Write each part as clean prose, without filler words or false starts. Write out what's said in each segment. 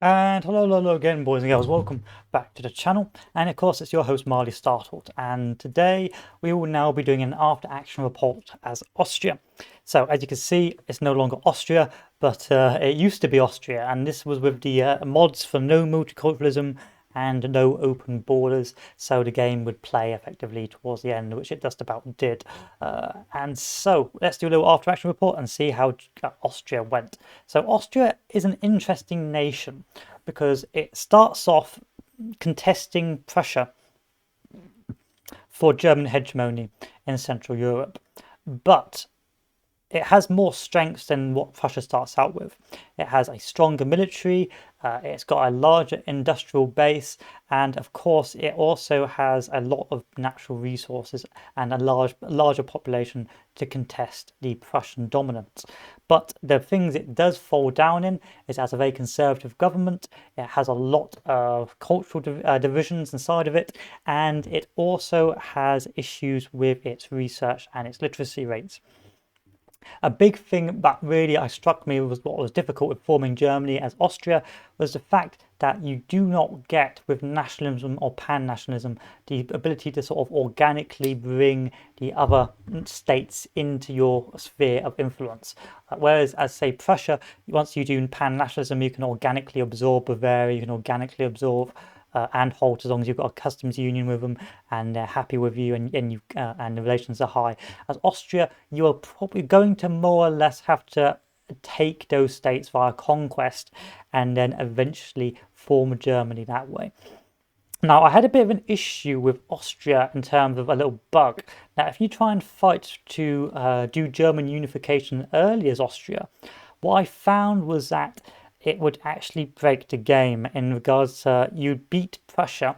And hello again, boys and girls. Welcome back to the channel. And of course, it's your host, Marley Startled. And today we will now be doing an after action report as Austria. So, as you can see, it's no longer Austria, but it used to be Austria. And this was with the mods for no multiculturalism and no open borders, so the game would play effectively towards the end, which it just about did. And so let's do a little after action report and see how Austria went. So Austria is an interesting nation because it starts off contesting Prussia for German hegemony in Central Europe, but it has more strengths than what Prussia starts out with. It has a stronger military, it's got a larger industrial base, and of course, it also has a lot of natural resources and a larger population to contest the Prussian dominance. But the things it does fall down in is it has a very conservative government, it has a lot of cultural divisions inside of it, and it also has issues with its research and its literacy rates. A big thing that really struck me was what was difficult with forming Germany as Austria was the fact that you do not get with nationalism or pan-nationalism the ability to sort of organically bring the other states into your sphere of influence. Whereas, as say Prussia, once you do pan-nationalism, you can organically absorb Bavaria, you can organically absorb Anhalt as long as you've got a customs union with them and they're happy with you and the relations are high. As Austria, you are probably going to more or less have to take those states via conquest and then eventually form Germany that way. Now, I had a bit of an issue with Austria in terms of a little bug. Now, if you try and fight to do German unification early as Austria, what I found was that it would actually break the game in regards to you'd beat Prussia,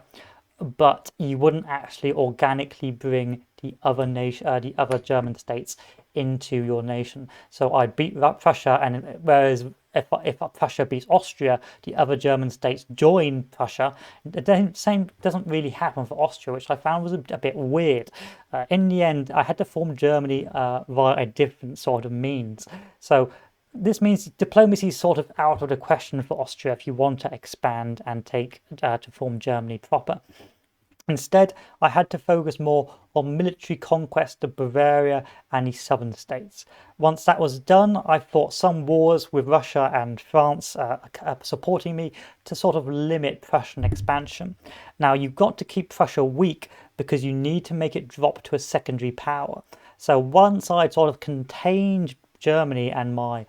but you wouldn't actually organically bring the other nation, the other German states into your nation. So I'd beat Prussia, and whereas if Prussia beats Austria, the other German states join Prussia. The same doesn't really happen for Austria, which I found was a bit weird. In the end, I had to form Germany via a different sort of means. So this means diplomacy is sort of out of the question for Austria if you want to expand and take to form Germany proper. Instead, I had to focus more on military conquest of Bavaria and the southern states. Once that was done, I fought some wars with Russia and France supporting me to sort of limit Prussian expansion. Now, you've got to keep Prussia weak because you need to make it drop to a secondary power. So once I'd sort of contained Germany and my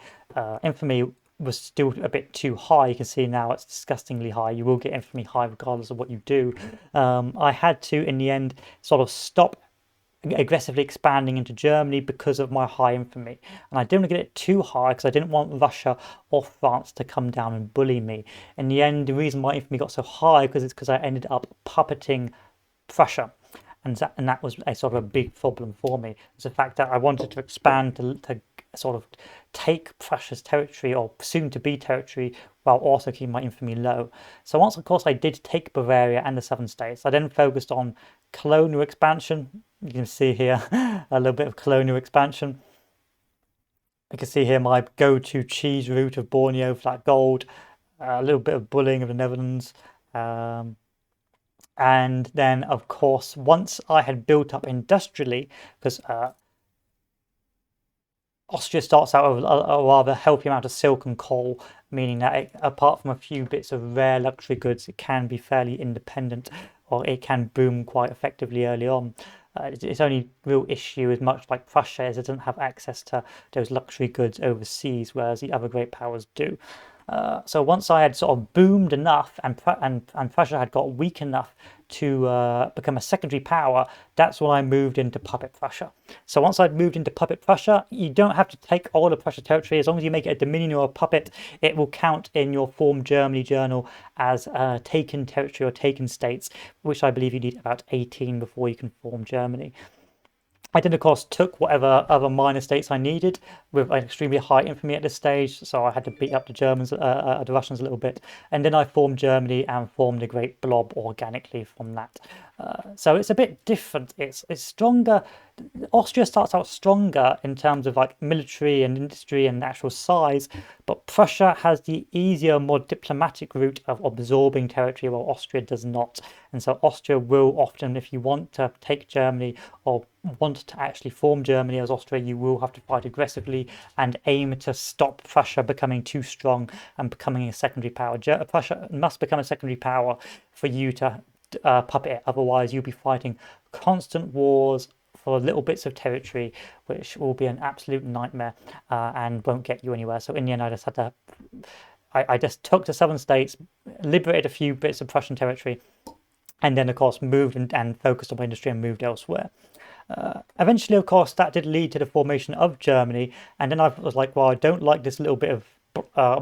infamy was still a bit too high. You can see now it's disgustingly high. You will get infamy high regardless of what you do. I had to, in the end, sort of stop aggressively expanding into Germany because of my high infamy. And I didn't want to get it too high because I didn't want Russia or France to come down and bully me. In the end, the reason my infamy got so high because it's because I ended up puppeting Prussia. And that was a sort of a big problem for me. It's the fact that I wanted to expand to sort of take Prussia's territory or soon to be territory while also keeping my infamy low. So once, of course, I did take Bavaria and the southern states, I then focused on colonial expansion. You can see here a little bit of colonial expansion. You can see here my go-to cheese route of Borneo, flat gold, a little bit of bullying of the Netherlands. And then, of course, once I had built up industrially, because Austria starts out with a rather healthy amount of silk and coal, meaning that apart from a few bits of rare luxury goods, it can be fairly independent, or it can boom quite effectively early on. Its only real issue is much like Prussia, is it doesn't have access to those luxury goods overseas, whereas the other great powers do. So once I had sort of boomed enough and Prussia had got weak enough to become a secondary power, that's when I moved into Puppet Prussia. So once I'd moved into Puppet Prussia, you don't have to take all of Prussia territory. As long as you make it a dominion or a puppet, it will count in your Form Germany journal as taken territory or taken states, which I believe you need about 18 before you can form Germany. I then, of course, took whatever other minor states I needed with an extremely high infamy at this stage, so I had to beat up the Russians a little bit, and then I formed Germany and formed a great blob organically from that. So it's a bit different. It's stronger. Austria starts out stronger in terms of like military and industry and actual size, but Prussia has the easier, more diplomatic route of absorbing territory, while Austria does not. And so Austria will often, if you want to take Germany or want to actually form Germany as Austria, you will have to fight aggressively and aim to stop Prussia becoming too strong and becoming a secondary power. Prussia must become a secondary power for you to puppet it. Otherwise, you'll be fighting constant wars for little bits of territory, which will be an absolute nightmare and won't get you anywhere. So in the end, I just had to. I just took the southern states, liberated a few bits of Prussian territory, and then of course moved and focused on my industry and moved elsewhere. Eventually, of course, that did lead to the formation of Germany, and then I was like, well, I don't like this little bit of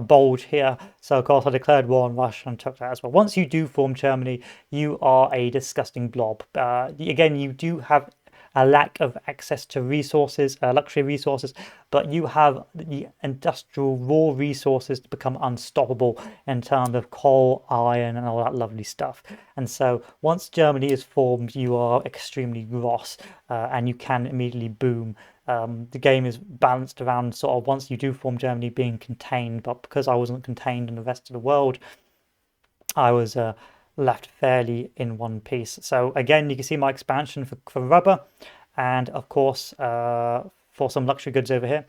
bulge here. So of course I declared war on Russia and took that as well. Once you do form Germany, you are a disgusting blob. Again, you do have a lack of access to resources, luxury resources, but you have the industrial raw resources to become unstoppable in terms of coal, iron, and all that lovely stuff. And so once Germany is formed, you are extremely gross, and you can immediately boom. The game is balanced around sort of once you do form Germany being contained, but because I wasn't contained in the rest of the world, I was left fairly in one piece. So again, you can see my expansion for rubber, and of course for some luxury goods over here,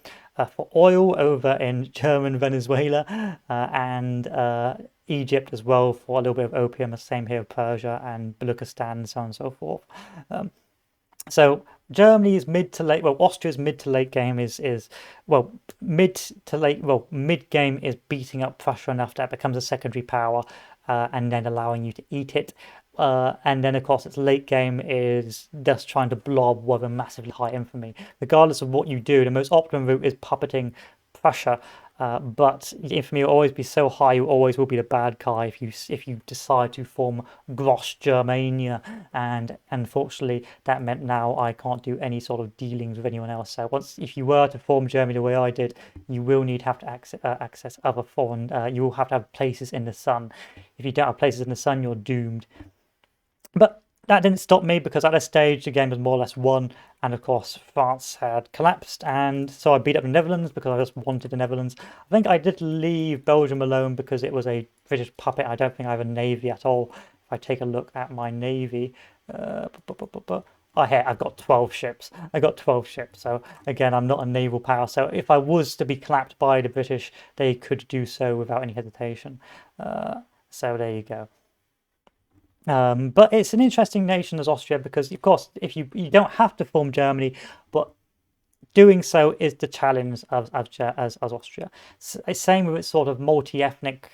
for oil over in German Venezuela, and Egypt as well for a little bit of opium. The same here with Persia and Baluchistan and so on and so forth. So Germany's mid to late, well, Austria's mid to late game is well, mid to late, well, mid game is beating up Prussia enough that it becomes a secondary power, and then allowing you to eat it. And then, of course, its late game is just trying to blob with a massively high infamy. Regardless of what you do, the most optimum route is puppeting Prussia. But the infamy will always be so high, you always will be the bad guy if you decide to form Gross Germania. And unfortunately, that meant now I can't do any sort of dealings with anyone else. So if you were to form Germany the way I did, you will need to have to access other foreign. You will have to have places in the sun. If you don't have places in the sun, you're doomed. But that didn't stop me, because at this stage the game was more or less won, and of course France had collapsed, and so I beat up the Netherlands because I just wanted the Netherlands. I think I did leave Belgium alone because it was a British puppet. I don't think I have a navy at all. If I take a look at my navy, I've got 12 ships. I got 12 ships. So again, I'm not a naval power. So if I was to be clapped by the British, they could do so without any hesitation. So there you go. But it's an interesting nation as Austria, because of course if you don't have to form Germany, but doing so is the challenge as Austria. Same with its sort of multi-ethnic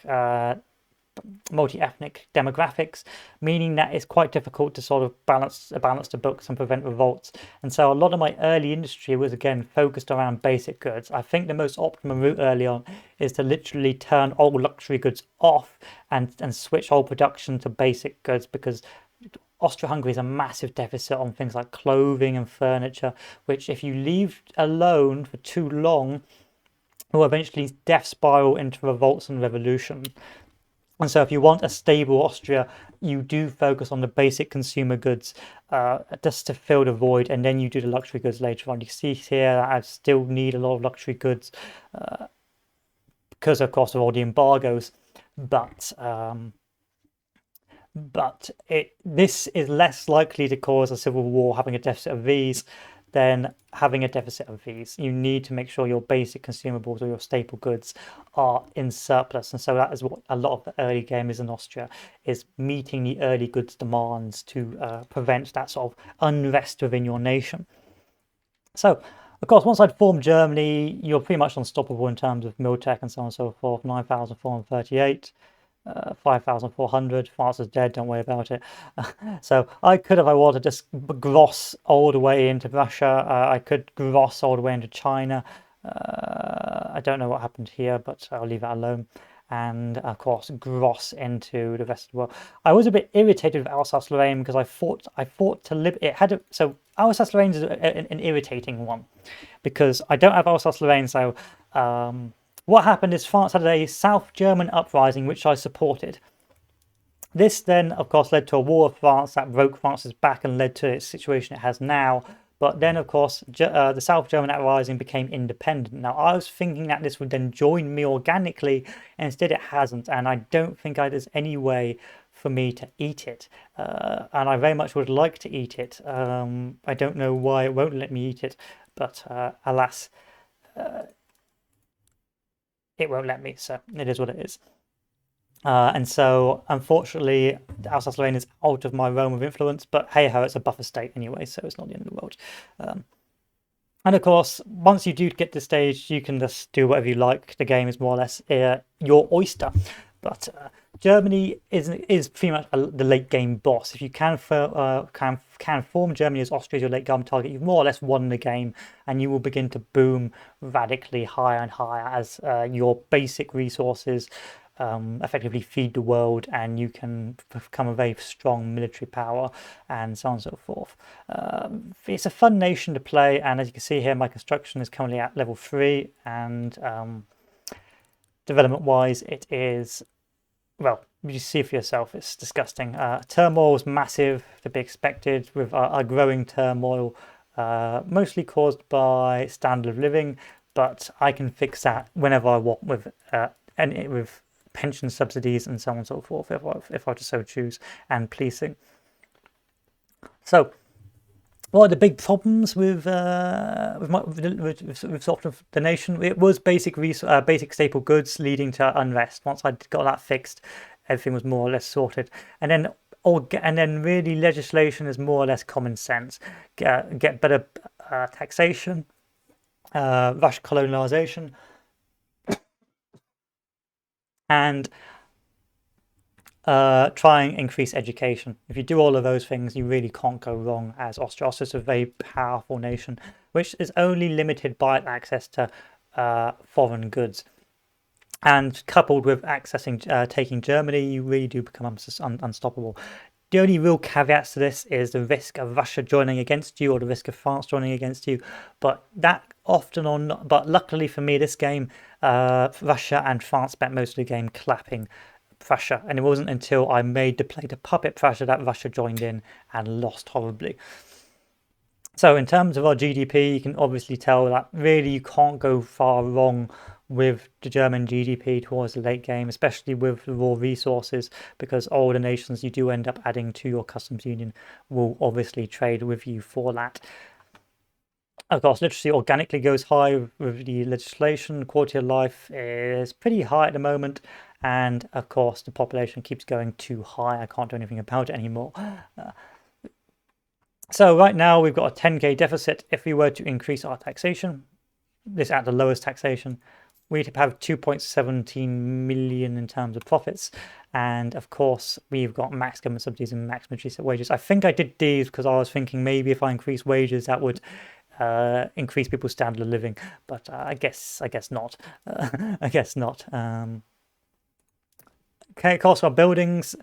demographics, meaning that it's quite difficult to sort of balance the books and prevent revolts. And so a lot of my early industry was again focused around basic goods. I think the most optimum route early on is to literally turn all luxury goods off and switch all production to basic goods, because Austria-Hungary is a massive deficit on things like clothing and furniture, which if you leave alone for too long will eventually death spiral into revolts and revolution. And so if you want a stable Austria, you do focus on the basic consumer goods just to fill the void, and then you do the luxury goods later on. You see here that I still need a lot of luxury goods because, of course, of all the embargoes. But this is less likely to cause a civil war having a deficit of these than having a deficit of these. You need to make sure your basic consumables or your staple goods are in surplus. And so that is what a lot of the early game is in Austria, is meeting the early goods demands to prevent that sort of unrest within your nation. So, of course, once I'd formed Germany, you're pretty much unstoppable in terms of militech and so on and so forth. 9,438. 5,400. France is dead, don't worry about it. So I could, if I wanted, just gross all the way into Russia. I could gross all the way into China. I don't know what happened here, but I'll leave that alone. And of course, gross into the rest of the world. I was a bit irritated with Alsace-Lorraine because I fought to live. So Alsace-Lorraine is an irritating one, because I don't have Alsace-Lorraine. So what happened is France had a South German uprising, which I supported. This then, of course, led to a war of France that broke France's back and led to its situation it has now. But then, of course, the South German uprising became independent. Now, I was thinking that this would then join me organically, and instead it hasn't. And I don't think there's any way for me to eat it. And I very much would like to eat it. I don't know why it won't let me eat it, but alas, it won't let me. So it is what it is. And so, unfortunately, Alsace-Lorraine is out of my realm of influence, but hey ho, it's a buffer state anyway, so it's not the end of the world. And of course, once you do get to stage, you can just do whatever you like. The game is more or less your oyster. But Germany is pretty much the late game boss. If you can form Germany as Austria as your late game target, you've more or less won the game, and you will begin to boom radically higher and higher as your basic resources effectively feed the world, and you can become a very strong military power, and so on and so forth. It's a fun nation to play, and as you can see here, my construction is currently at level 3, and development-wise, it is, well, you see for yourself, it's disgusting. Turmoil is massive to be expected with a growing turmoil, mostly caused by standard of living, but I can fix that whenever I want with pension subsidies and so on and so forth, if I just so choose, and policing. So, what are the big problems with sort of the nation? It was basic staple goods leading to unrest. Once I got that fixed, everything was more or less sorted, and then really legislation is more or less common sense. Get better taxation, Russian colonialization, and try and increase education. If you do all of those things, you really can't go wrong as Austria. Austria is a very powerful nation, which is only limited by access to foreign goods. And coupled with taking Germany, you really do become unstoppable. The only real caveats to this is the risk of Russia joining against you or the risk of France joining against you. But that often or not, but luckily for me, this game, Russia and France spent most of the game clapping Prussia. And it wasn't until I made the play to puppet Prussia that Russia joined in and lost horribly. So in terms of our GDP, you can obviously tell that really you can't go far wrong with the German GDP towards the late game, especially with the raw resources, because all the nations you do end up adding to your customs union will obviously trade with you for that. Of course, literacy organically goes high with the legislation. Quality of life is pretty high at the moment, and of course the population keeps going too high. I can't do anything about it anymore. So right now we've got a 10k deficit. If we were to increase our taxation, this at the lowest taxation, we'd have 2.17 million in terms of profits. And of course, we've got max government subsidies and max military wages. I think I did these because I was thinking maybe if I increase wages, that would increase people's standard of living. But I guess not. I guess not. Okay, cost of our buildings.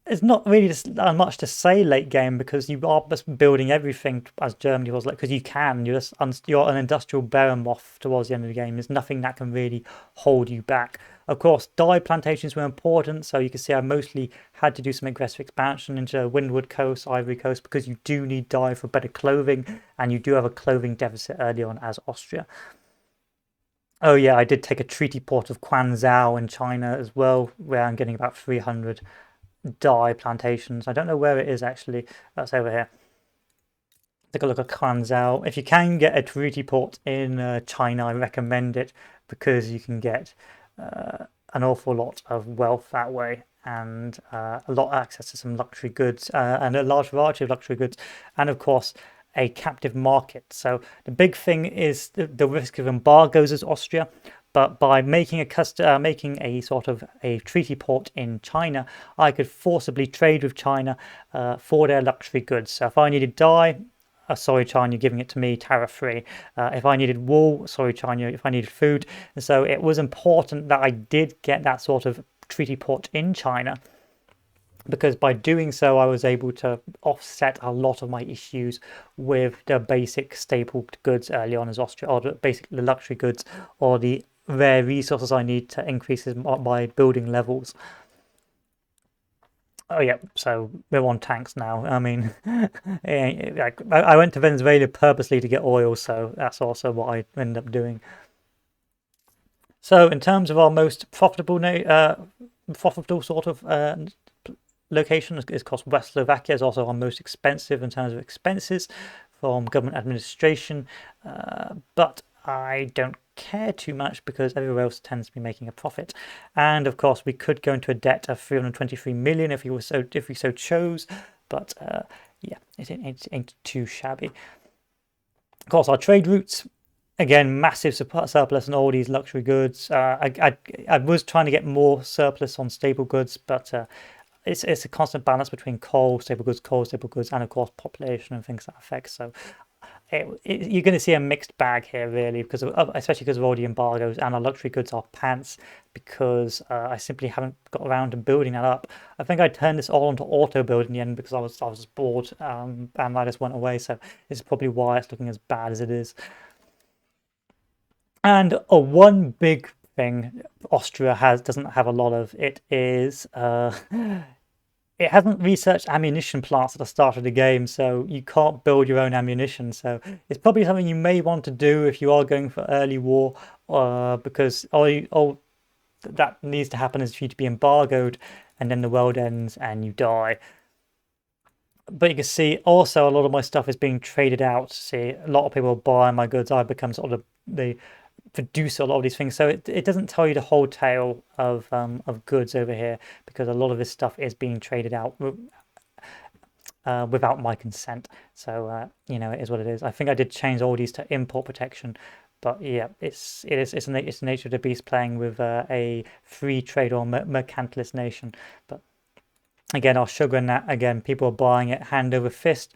It's not really just much to say late game, because you are just building everything as Germany was, like, because you can. You're an industrial behemoth towards the end of the game. There's nothing that can really hold you back. Of course, dye plantations were important, so you can see I mostly had to do some aggressive expansion into Windward Coast, Ivory Coast, because you do need dye for better clothing, and you do have a clothing deficit early on as Austria. Oh yeah, I did take a treaty port of Quanzhou in China as well, where I'm getting about 300 dye plantations. I don't know where it is actually. That's over here. Take a look at Quanzhou. If you can get a treaty port in China, I recommend it, because you can get an awful lot of wealth that way, and a lot of access to some luxury goods, and a large variety of luxury goods, and of course a captive market. So the big thing is the risk of embargoes as Austria. But by making a sort of a treaty port in China, I could forcibly trade with China for their luxury goods. So if I needed dye, sorry China, you're giving it to me tariff-free. If I needed wool, sorry China, if I needed food. And so it was important that I did get that sort of treaty port in China, because by doing so I was able to offset a lot of my issues with the basic staple goods early on as Austria, or the luxury goods, or the rare resources I need to increase my building levels. Oh yeah, so we're on tanks now. I mean, like I went to Venezuela purposely to get oil, so that's also what I ended up doing. So in terms of our most profitable sort of location is, of course, West Slovakia is also our most expensive in terms of expenses from government administration, but I don't care too much because everywhere else tends to be making a profit. And of course, we could go into a debt of 323 million if we so chose, but yeah, it ain't too shabby. Of course, our trade routes. Again, massive surplus on all these luxury goods. I was trying to get more surplus on staple goods, but it's a constant balance between coal, staple goods, and of course population and things that affect. So you're going to see a mixed bag here, really, because especially because of all the embargoes, and our luxury goods are pants because I simply haven't got around to building that up. I think I turned this all onto auto build in the end because I was bored, and I just went away. So this is probably why it's looking as bad as it is. And one big thing Austria doesn't have a lot of it is it hasn't researched ammunition plants at the start of the game, so you can't build your own ammunition. So it's probably something you may want to do if you are going for early war, because all that needs to happen is for you to be embargoed, and then the world ends and you die. But you can see also a lot of my stuff is being traded out. See, a lot of people are buying my goods. I've become sort of the producer a lot of these things. So it doesn't tell you the whole tale of goods over here because a lot of this stuff is being traded out without my consent. So you know, it is what it is. I think I did change all these to import protection, but yeah, it's the nature of the beast playing with a free trade or mercantilist nation. But again, our sugar and that, again, people are buying it hand over fist.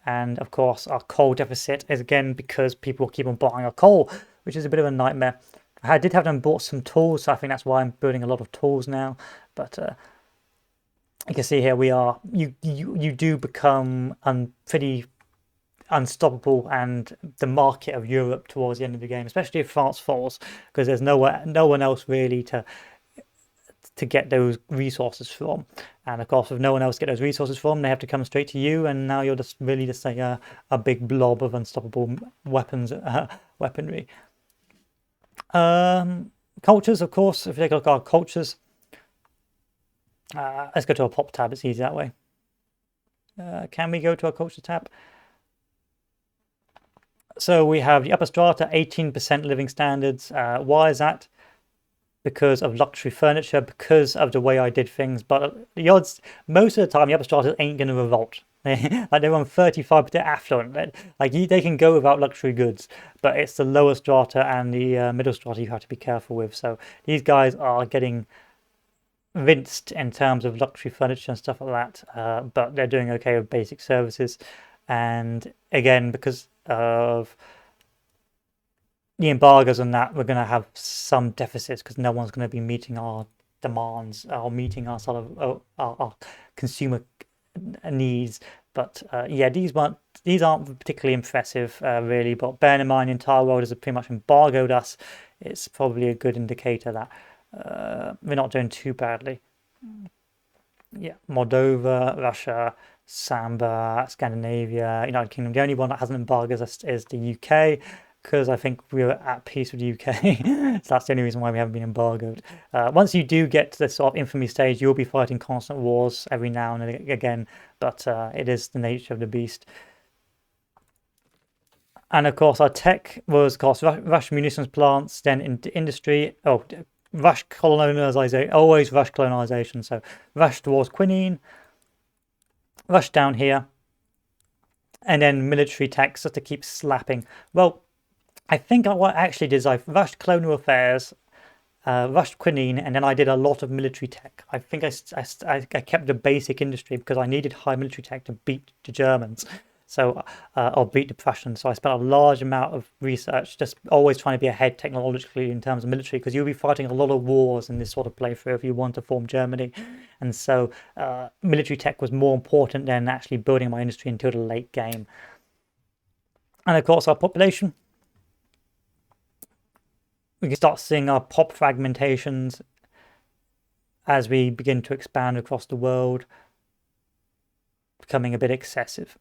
And of course, our coal deficit is again because people keep on buying our coal, which is a bit of a nightmare. I did have them bought some tools, so I think that's why I'm building a lot of tools now. But you can see here we are. You do become pretty unstoppable, and the market of Europe towards the end of the game, especially if France falls, because there's no one else really to get those resources from. And of course, if no one else get those resources from, they have to come straight to you, and now you're just really just like a big blob of unstoppable weaponry. Cultures, of course, if you take a look at our cultures, let's go to our pop tab, it's easy that way. Can we go to our culture tab? So we have the upper strata, 18% living standards. Why is that? Because of luxury furniture, because of the way I did things. But the odds, most of the time, the upper strata ain't going to revolt. Like they're on 35% affluent. Like they can go without luxury goods, but it's the lower strata and the middle strata you have to be careful with. So these guys are getting rinsed in terms of luxury furniture and stuff like that, but they're doing okay with basic services. And again, because of the embargoes on that, we're going to have some deficits because no one's going to be meeting our demands or meeting our sort of our consumer needs. But yeah, these aren't particularly impressive, really. But bearing in mind, the entire world has pretty much embargoed us. It's probably a good indicator that we're not doing too badly. Yeah, Moldova, Russia, Samba, Scandinavia, United Kingdom. The only one that hasn't embargoed us is the UK, because I think we were at peace with the UK. So that's the only reason why we haven't been embargoed. Once you do get to this sort of infamy stage, you'll be fighting constant wars every now and again, but it is the nature of the beast. And of course, our tech was, of course, Russian munitions plants, then into industry. Oh, Rush colonization, always Rush colonization. So Rush towards quinine, Rush down here, and then military tech just to keep slapping. Well, I think what I actually did is I rushed colonial affairs, rushed quinine, and then I did a lot of military tech. I think I kept the basic industry because I needed high military tech to beat the Germans. So, or beat the Prussians. So I spent a large amount of research, just always trying to be ahead technologically in terms of military, because you'll be fighting a lot of wars in this sort of playthrough if you want to form Germany. And so military tech was more important than actually building my industry until the late game. And of course, our population. We can start seeing our pop fragmentations as we begin to expand across the world. becoming a bit excessive.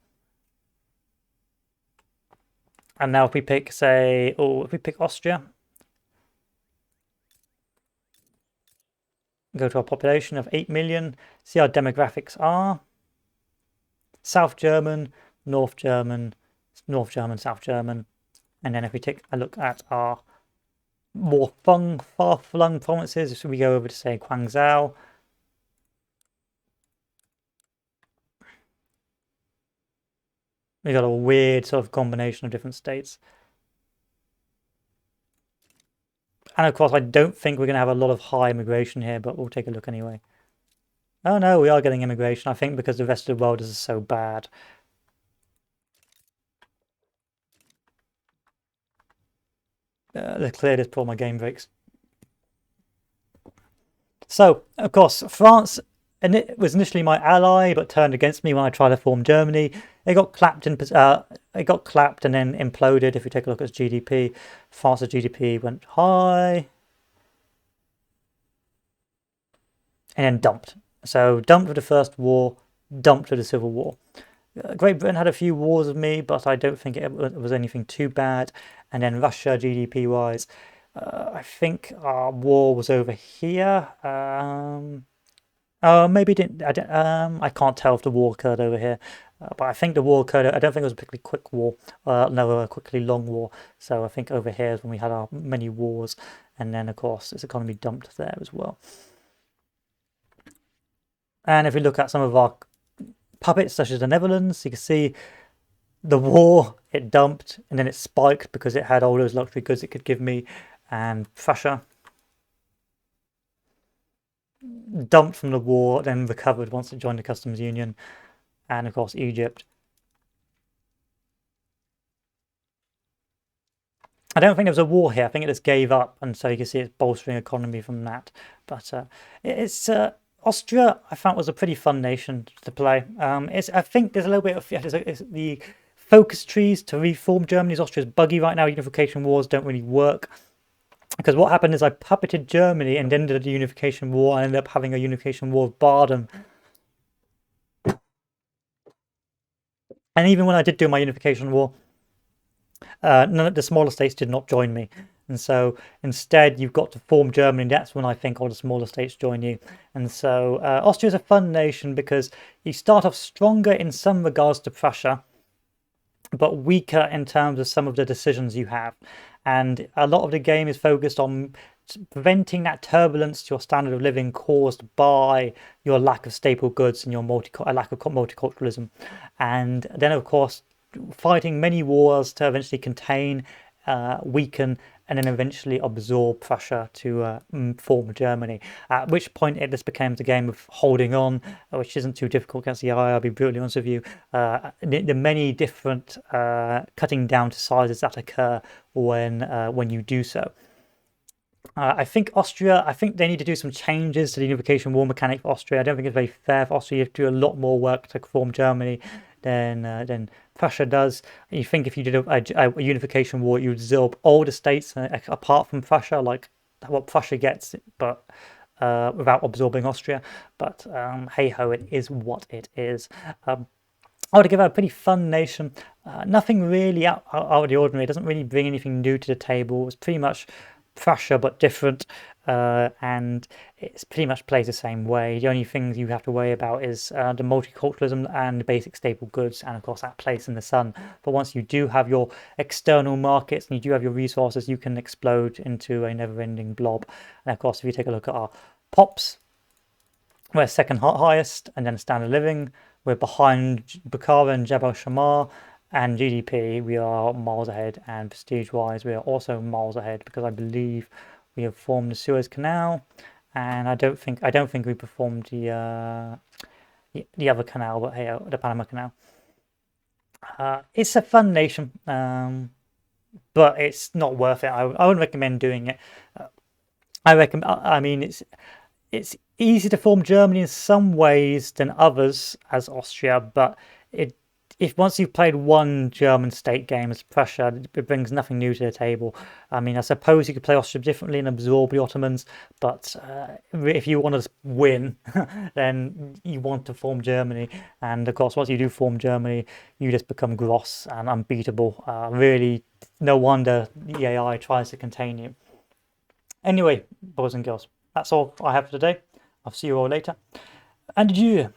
And now if we pick, say, if we pick Austria, go to our population of 8 million, see our demographics are South German, North German, North German, South German. And then if we take a look at our more far-flung provinces, so we go over to, say, Guangzhou, we got a weird sort of combination of different states. And of course, I don't think we're going to have a lot of high immigration here, but we'll take a look anyway. Oh no, we are getting immigration, I think because the rest of the world is so bad. Let's clear this before my game breaks. So, of course, France, and it was initially my ally, but turned against me when I tried to form Germany. It got clapped and then imploded. If you take a look at its GDP, France's GDP went high, and then dumped. So dumped with the First War, dumped with the Civil War. Great Britain had a few wars with me, but I don't think it was anything too bad. And then Russia, GDP-wise, I think our war was over here. Maybe didn't. I can't tell if the war occurred over here, but I think the war occurred. I don't think it was a particularly quick war. No, a quickly long war. So I think over here is when we had our many wars, and then of course its economy dumped there as well. And if we look at some of our puppets, such as the Netherlands, you can see the war, it dumped, and then it spiked because it had all those luxury goods it could give me. And Prussia dumped from the war, then recovered once it joined the customs union. And of course, Egypt. I don't think there was a war here. I think it just gave up, and so you can see it's bolstering economy from that. But it's Austria, I found, was a pretty fun nation to play. I think there's a little bit of the focus trees to reform Germany's Austria is buggy right now. Unification wars don't really work. Because what happened is I puppeted Germany and then did a unification war. I ended up having a unification war with Baden. And even when I did do my unification war, none of the smaller states did not join me. And so instead, you've got to form Germany. That's when I think all the smaller states join you. And so Austria is a fun nation because you start off stronger in some regards to Prussia, but weaker in terms of some of the decisions you have. And a lot of the game is focused on preventing that turbulence to your standard of living caused by your lack of staple goods and your lack of multiculturalism. And then, of course, fighting many wars to eventually contain, weaken, and then eventually absorb Prussia to form Germany. At which point it just becomes a game of holding on, which isn't too difficult against the eye, I'll be brutally honest with you. The many different cutting down to sizes that occur when you do so. I think Austria, I think they need to do some changes to the unification war mechanic for Austria. I don't think it's very fair for Austria. You have to do a lot more work to form Germany than Prussia does. You think if you did a unification war, you would absorb all the states apart from Prussia, like what Prussia gets, but without absorbing Austria. But hey ho, it is what it is. I would give it a pretty fun nation. Nothing really out of the ordinary. It doesn't really bring anything new to the table. It's pretty much Prussia but different, and it pretty much plays the same way. The only things you have to worry about is the multiculturalism and the basic staple goods, and of course that place in the sun. But once you do have your external markets and you do have your resources, you can explode into a never-ending blob. And of course, if you take a look at our pops, we're second highest, and then standard living, we're behind Bukhara and Jabal Shammar. And GDP, we are miles ahead, and prestige-wise, we are also miles ahead because I believe we have formed the Suez Canal, and I don't think we performed the other canal, but hey, the Panama Canal. It's a fun nation, but it's not worth it. I wouldn't recommend doing it. I mean, it's easy to form Germany in some ways than others as Austria, but if once you've played one German state game as Prussia, it brings nothing new to the table. I mean, I suppose you could play Austria differently and absorb the Ottomans, but if you want to win, then you want to form Germany. And of course, once you do form Germany, you just become gross and unbeatable. Really, no wonder the AI tries to contain you. Anyway, boys and girls, that's all I have for today. I'll see you all later. And adieu.